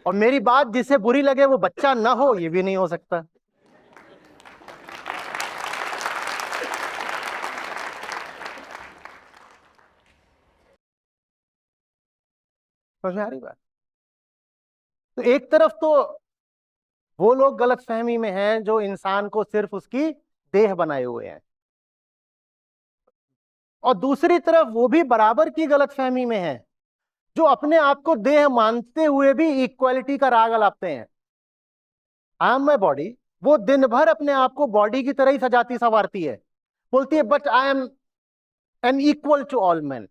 और मेरी बात जिसे बुरी लगे वो बच्चा ना हो, ये भी नहीं हो सकता। समझ में आ रही बात? तो एक तरफ तो वो लोग गलत फहमी में हैं जो इंसान को सिर्फ उसकी देह बनाए हुए हैं, और दूसरी तरफ वो भी बराबर की गलत फहमी में हैं जो अपने आप को देह मानते हुए भी इक्वालिटी का राग अलापते हैं। आई एम माई बॉडी, वो दिन भर अपने आप को बॉडी की तरह ही सजाती संवारती है, बोलती है but I am an equal to all man.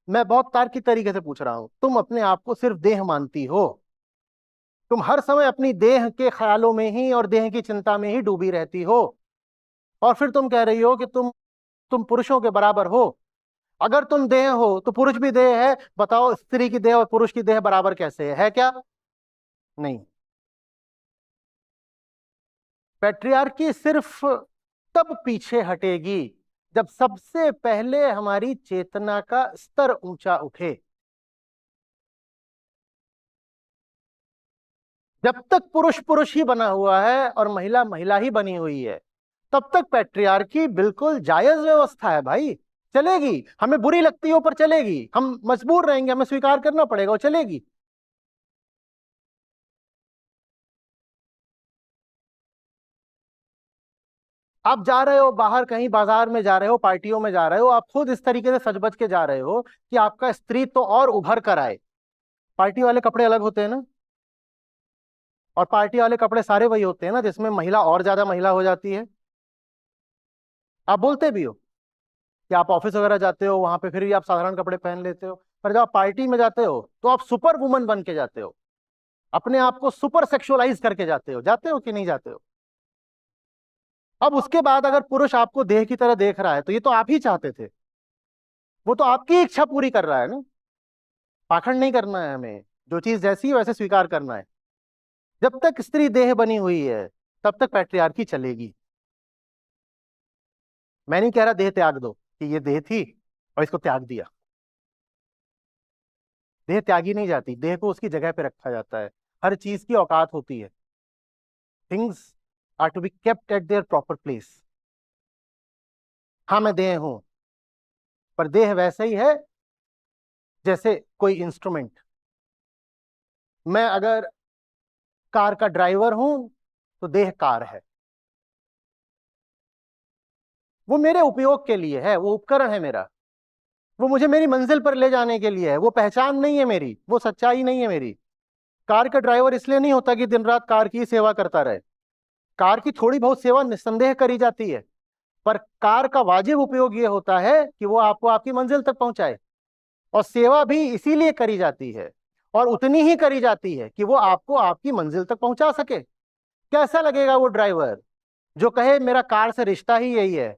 मैं बहुत तार्किक तरीके से पूछ रहा हूं, तुम अपने आप को सिर्फ देह मानती हो, तुम हर समय अपनी देह के ख्यालों में ही और देह की चिंता में ही डूबी रहती हो, और फिर तुम कह रही हो कि तुम पुरुषों के बराबर हो। अगर तुम देह हो तो पुरुष भी देह है। बताओ, स्त्री की देह और पुरुष की देह बराबर कैसे है क्या? नहीं। पैट्रियार्की सिर्फ तब पीछे हटेगी जब सबसे पहले हमारी चेतना का स्तर ऊंचा उठे। जब तक पुरुष पुरुष ही बना हुआ है और महिला महिला ही बनी हुई है, तब तक पैट्रियार्की बिल्कुल जायज व्यवस्था है भाई, चलेगी। हमें बुरी लगती हो पर चलेगी, हम मजबूर रहेंगे, हमें स्वीकार करना पड़ेगा, वो चलेगी। आप जा रहे हो बाहर, कहीं बाजार में जा रहे हो, पार्टियों में जा रहे हो, आप खुद इस तरीके से सज बज के जा रहे हो कि आपका स्त्रीत्व तो और उभर कर आए। पार्टी वाले कपड़े अलग होते हैं ना, और पार्टी वाले कपड़े सारे वही होते हैं ना जिसमें महिला और ज्यादा महिला हो जाती है। आप बोलते भी हो कि आप ऑफिस वगैरह जाते हो, वहां पे फिर भी आप साधारण कपड़े पहन लेते हो, पर जब आप पार्टी में जाते हो तो आप सुपर वुमन बन के जाते हो, अपने आप को सुपर सेक्सुअलाइज करके जाते हो कि नहीं जाते हो? अब उसके बाद अगर पुरुष आपको देह की तरह देख रहा है तो ये तो आप ही चाहते थे, वो तो आपकी इच्छा पूरी कर रहा है ना। पाखंड नहीं करना है हमें, जो चीज जैसी है वैसे स्वीकार करना है। जब तक स्त्री देह बनी हुई है तब तक पैट्रियार्की चलेगी। मैं नहीं कह रहा देह त्याग दो, कि ये देह थी और इसको त्याग दिया। देह त्यागी नहीं जाती, देह को उसकी जगह पे रखा जाता है। हर चीज की औकात होती है। Things are to be kept at their proper place. हाँ, मैं देह हूं, पर देह वैसे ही है जैसे कोई इंस्ट्रूमेंट। मैं अगर कार का ड्राइवर हूं तो देह कार है, वो मेरे उपयोग के लिए है, वो उपकरण है मेरा, वो मुझे मेरी मंजिल पर ले जाने के लिए है, वो पहचान नहीं है मेरी, वो सच्चाई नहीं है मेरी। कार का ड्राइवर इसलिए नहीं होता कि दिन रात कार की सेवा करता रहे। कार की थोड़ी बहुत सेवा निस्संदेह करी जाती है, पर कार का वाजिब उपयोग ये होता है कि वो आपको आपकी मंजिल तक पहुंचाए, और सेवा भी इसीलिए करी जाती है, और उतनी ही करी जाती है कि वो आपको आपकी मंजिल तक पहुंचा सके। कैसा लगेगा वो ड्राइवर जो कहे मेरा कार से रिश्ता ही यही है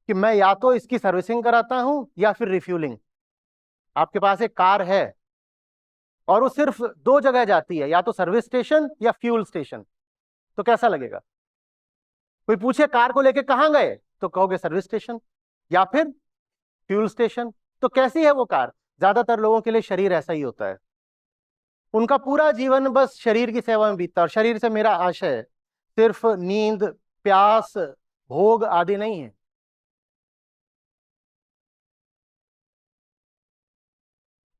कि मैं या तो इसकी सर्विसिंग कराता हूं या फिर रिफ्यूलिंग। आपके पास एक कार है और वो सिर्फ दो जगह जाती है, या तो सर्विस स्टेशन या फ्यूल स्टेशन, तो कैसा लगेगा? कोई पूछे कार को लेके कहाँ गए, तो कहोगे सर्विस स्टेशन या फिर फ्यूल स्टेशन। तो कैसी है वो कार? ज्यादातर लोगों के लिए शरीर ऐसा ही होता है, उनका पूरा जीवन बस शरीर की सेवा में बीतता है, और शरीर से मेरा आशय सिर्फ नींद, प्यास, भोग आदि नहीं है।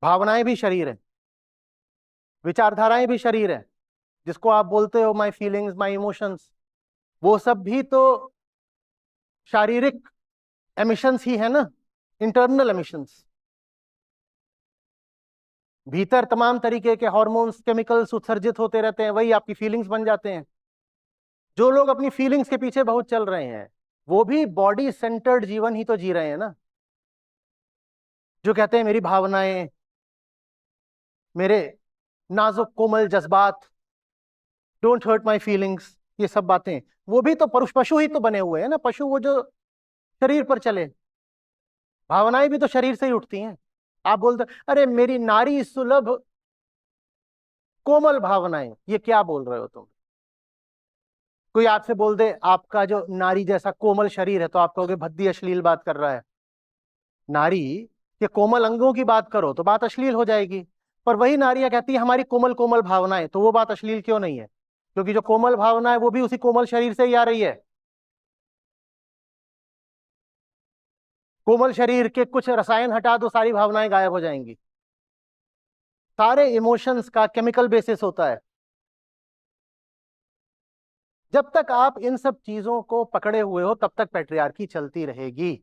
भावनाएं भी शरीर है, विचारधाराएं भी शरीर है, जिसको आप बोलते हो माई फीलिंग्स, माई इमोशंस, वो सब भी तो शारीरिक एमिशंस ही है ना, इंटरनल एमिशंस। भीतर तमाम तरीके के हॉर्मोन्स, केमिकल्स उत्सर्जित होते रहते हैं, वही आपकी फीलिंग्स बन जाते हैं। जो लोग अपनी फीलिंग्स के पीछे बहुत चल रहे हैं वो भी बॉडी सेंटर्ड जीवन ही तो जी रहे हैं ना। जो कहते हैं मेरी भावनाएं, मेरे नाजुक कोमल जज्बात, डोंट हर्ट माई फीलिंग्स, ये सब बातें, वो भी तो पशु ही तो बने हुए हैं ना। पशु वो जो शरीर पर चले, भावनाएं भी तो शरीर से ही उठती हैं। आप बोलते अरे मेरी नारी सुलभ कोमल भावनाएं, ये क्या बोल रहे हो तुम? कोई आपसे बोल दे आपका जो नारी जैसा कोमल शरीर है, तो आप कहोगे भद्दी अश्लील बात कर रहा है। नारी के कोमल अंगों की बात करो तो बात अश्लील हो जाएगी, पर वही नारियां कहती है हमारी कोमल कोमल भावनाएं, तो वो बात अश्लील क्यों नहीं है? क्योंकि जो कोमल भावना है वो भी उसी कोमल शरीर से ही आ रही है। कोमल शरीर के कुछ रसायन हटा दो, सारी भावनाएं गायब हो जाएंगी। सारे इमोशंस का केमिकल बेसिस होता है। जब तक आप इन सब चीजों को पकड़े हुए हो तब तक पैट्रियार्की चलती रहेगी।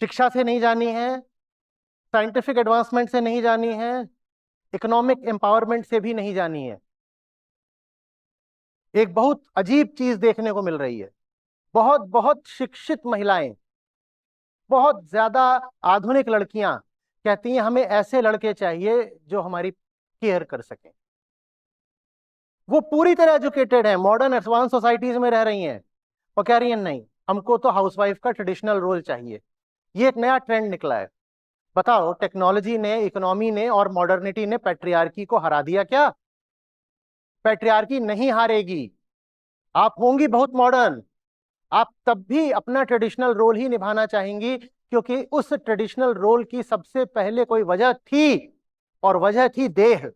शिक्षा से नहीं जानी है, साइंटिफिक एडवांसमेंट से नहीं जानी है, इकोनॉमिक एम्पावरमेंट से भी नहीं जानी है। एक बहुत अजीब चीज देखने को मिल रही है। बहुत बहुत शिक्षित महिलाएं, बहुत ज्यादा आधुनिक लड़कियां कहती हैं हमें ऐसे लड़के चाहिए जो हमारी केयर कर सकें। वो पूरी तरह एजुकेटेड है, मॉडर्न एडवांस सोसाइटीज में रह रही हैं, और कह रही हैं नहीं, हमको तो हाउसवाइफ का ट्रेडिशनल रोल चाहिए। ये एक नया ट्रेंड निकला है। बताओ, टेक्नोलॉजी ने, इकोनॉमी ने और मॉडर्निटी ने पैट्रियार्की को हरा दिया क्या? पैट्रियार्की नहीं हारेगी। आप होंगी बहुत मॉडर्न, आप तब भी अपना ट्रेडिशनल रोल ही निभाना चाहेंगी, क्योंकि उस ट्रेडिशनल रोल की सबसे पहले कोई वजह थी, और वजह थी देह।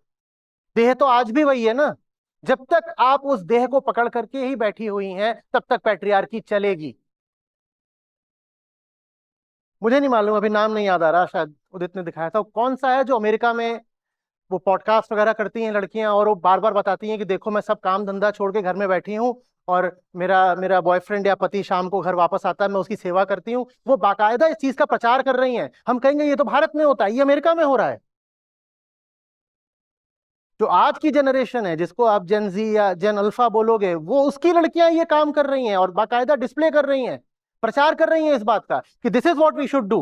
देह तो आज भी वही है ना। जब तक आप उस देह को पकड़ करके ही बैठी हुई हैं तब तक पैट्रियार्की चलेगी। मुझे नहीं मालूम, अभी नाम नहीं याद आ रहा, शायद उदित ने दिखाया था, कौन सा है जो अमेरिका में वो पॉडकास्ट वगैरह करती हैं लड़कियां, और वो बार बार बताती हैं कि देखो मैं सब काम धंधा छोड़ के घर में बैठी हूँ, और मेरा मेरा बॉयफ्रेंड या पति शाम को घर वापस आता है, मैं उसकी सेवा करती हूँ। वो बाकायदा इस चीज का प्रचार कर रही हैं। हम कहेंगे ये तो भारत में होता है, ये अमेरिका में हो रहा है। जो आज की जनरेशन है, जिसको आप जेन जी या जेन अल्फा बोलोगे, वो उसकी लड़कियां ये काम कर रही हैं और बाकायदा डिस्प्ले कर रही हैं, प्रचार कर रही हैं इस बात का कि this is what we should do,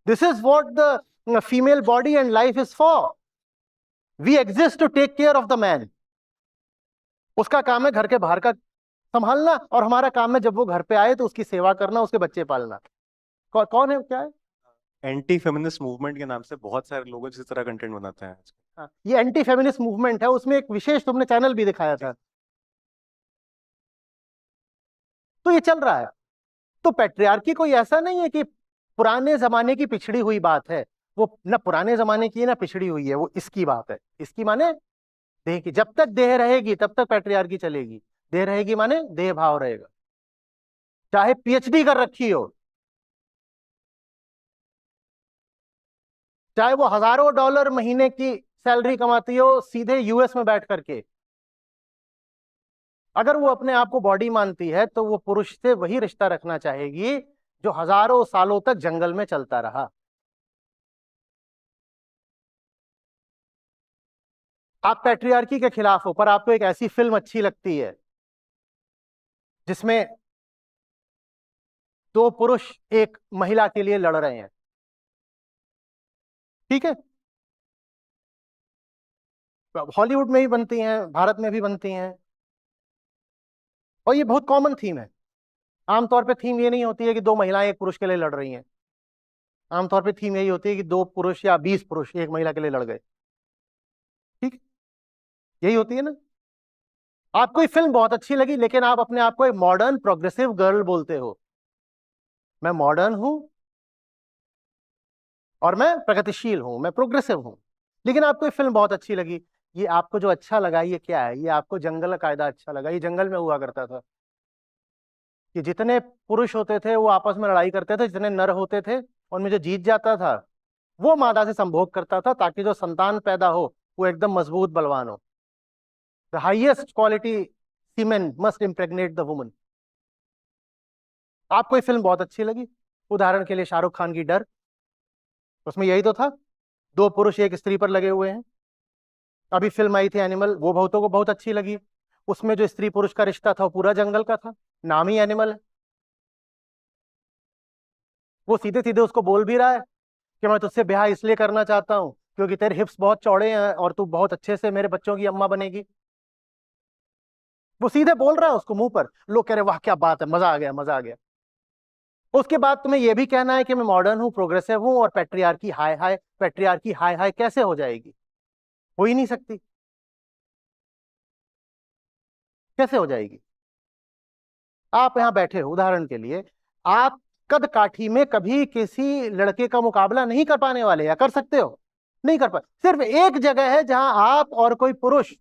this is what the female body and life is for. We exist to take care of the man. उसका काम है घर के बाहर का संभालना, और हमारा काम है जब वो घर पे आए तो उसकी सेवा करना, उसके बच्चे पालना। कौन है, क्या है? एंटी फेमिनिस्ट मूवमेंट के नाम से बहुत सारे लोग जिस तरह कंटेंट बनाते हैं। हाँ, ये एंटी फेमिनिस्ट मूवमेंट है, उसमें एक विशेष तुमने चैनल भी दिखाया था, तो ये चल रहा है। तो पैट्रियार्की कोई ऐसा नहीं है कि पुराने जमाने की पिछड़ी हुई बात है। वो ना पुराने जमाने की है ना पिछड़ी हुई है, वो इसकी बात है। इसकी माने देह की, जब तक देह रहेगी तब तक पैट्रियार्की चलेगी। देह रहेगी माने देह भाव रहेगा, चाहे पीएचडी कर रखी हो, चाहे वो हजारों डॉलर महीने की सैलरी कमाती हो सीधे यूएस में बैठ करके। अगर वो अपने आप को बॉडी मानती है तो वो पुरुष से वही रिश्ता रखना चाहेगी जो हजारों सालों तक जंगल में चलता रहा। आप पैट्रियार्की के खिलाफ हो, पर आपको एक ऐसी फिल्म अच्छी लगती है जिसमें दो पुरुष एक महिला के लिए लड़ रहे हैं, ठीक है? हॉलीवुड में भी बनती हैं, भारत में भी बनती हैं, और ये बहुत कॉमन थीम है। आमतौर पे थीम ये नहीं होती है कि दो महिलाएं एक पुरुष के लिए लड़ रही हैं। आमतौर पे थीम यही होती है कि दो पुरुष या 20 पुरुष एक महिला के लिए लड़ गए, ठीक? यही होती है ना। आपको ये फिल्म बहुत अच्छी लगी, लेकिन आप अपने आप को एक मॉडर्न प्रोग्रेसिव गर्ल बोलते हो। मैं मॉडर्न हूं और मैं प्रगतिशील हूं, मैं प्रोग्रेसिव हूं, लेकिन आपको ये फिल्म बहुत अच्छी लगी। ये आपको जो अच्छा लगा ये क्या है? ये आपको जंगल कायदा अच्छा लगा। ये जंगल में हुआ करता था कि जितने पुरुष होते थे वो आपस में लड़ाई करते थे, जितने नर होते थे उनमें जो जीत जाता था वो मादा से संभोग करता था, ताकि जो संतान पैदा हो वो एकदम मजबूत बलवान हो। The highest quality semen must impregnate the woman. आपको ये फिल्म बहुत अच्छी लगी। उदाहरण के लिए शाहरुख खान की डर, उसमें यही तो था, दो पुरुष एक स्त्री पर लगे हुए हैं। अभी फिल्म आई थी एनिमल, वो बहुतों को बहुत अच्छी लगी। उसमें जो स्त्री पुरुष का रिश्ता था वो पूरा जंगल का था, नाम ही एनिमल है। वो सीधे सीधे उसको बोल भी रहा है कि मैं तुझसे ब्याह इसलिए करना चाहता हूं क्योंकि तेरे हिप्स बहुत चौड़े हैं और तू बहुत अच्छे से मेरे बच्चों की अम्मा बनेगी। वो सीधे बोल रहा है उसको मुंह पर। लोग कह रहे वाह क्या बात है, मजा आ गया, मजा आ गया। उसके बाद तुम्हें यह भी कहना है कि मैं मॉडर्न हूं, प्रोग्रेसिव हूं, और पैट्रियार्की हाय हाय। पैट्रियार्की हाय हाय कैसे हो जाएगी? हो ही नहीं सकती। कैसे हो जाएगी? आप यहां बैठे हो, उदाहरण के लिए आप कद काठी में कभी किसी लड़के का मुकाबला नहीं कर पाने वाले, या कर सकते हो? नहीं कर पाए। सिर्फ एक जगह है जहां आप और कोई पुरुष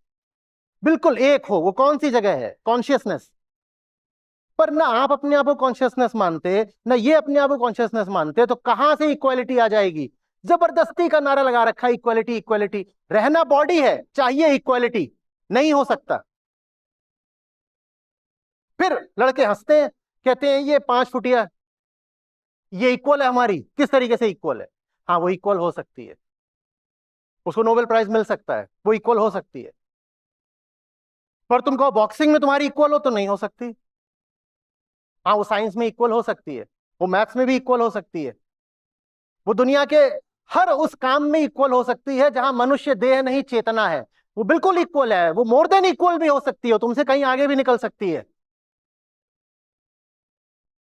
बिल्कुल एक हो, वो कौन सी जगह है? कॉन्शियसनेस। पर ना आप अपने आप को कॉन्शियसनेस मानते, ना ये अपने आप को कॉन्शियसनेस मानते, तो कहां से इक्वालिटी आ जाएगी? जबरदस्ती का नारा लगा रखा है इक्वालिटी इक्वालिटी। रहना बॉडी है, चाहिए इक्वालिटी, नहीं हो सकता। फिर लड़के हंसते हैं, कहते हैं ये 5 फुटिया, ये इक्वल है हमारी। किस तरीके से इक्वल है? हाँ वो इक्वल हो सकती है, उसको नोबेल प्राइज मिल सकता है, वो इक्वल हो सकती है। पर तुम कहो बॉक्सिंग में तुम्हारी इक्वल हो, तो नहीं हो सकती। हाँ वो साइंस में इक्वल हो सकती है, वो मैथ्स में भी इक्वल हो सकती है, वो दुनिया के हर उस काम में इक्वल हो सकती है जहां मनुष्य देह नहीं चेतना है। वो बिल्कुल इक्वल है, वो मोर देन इक्वल भी हो सकती है, तुमसे कहीं आगे भी निकल सकती है।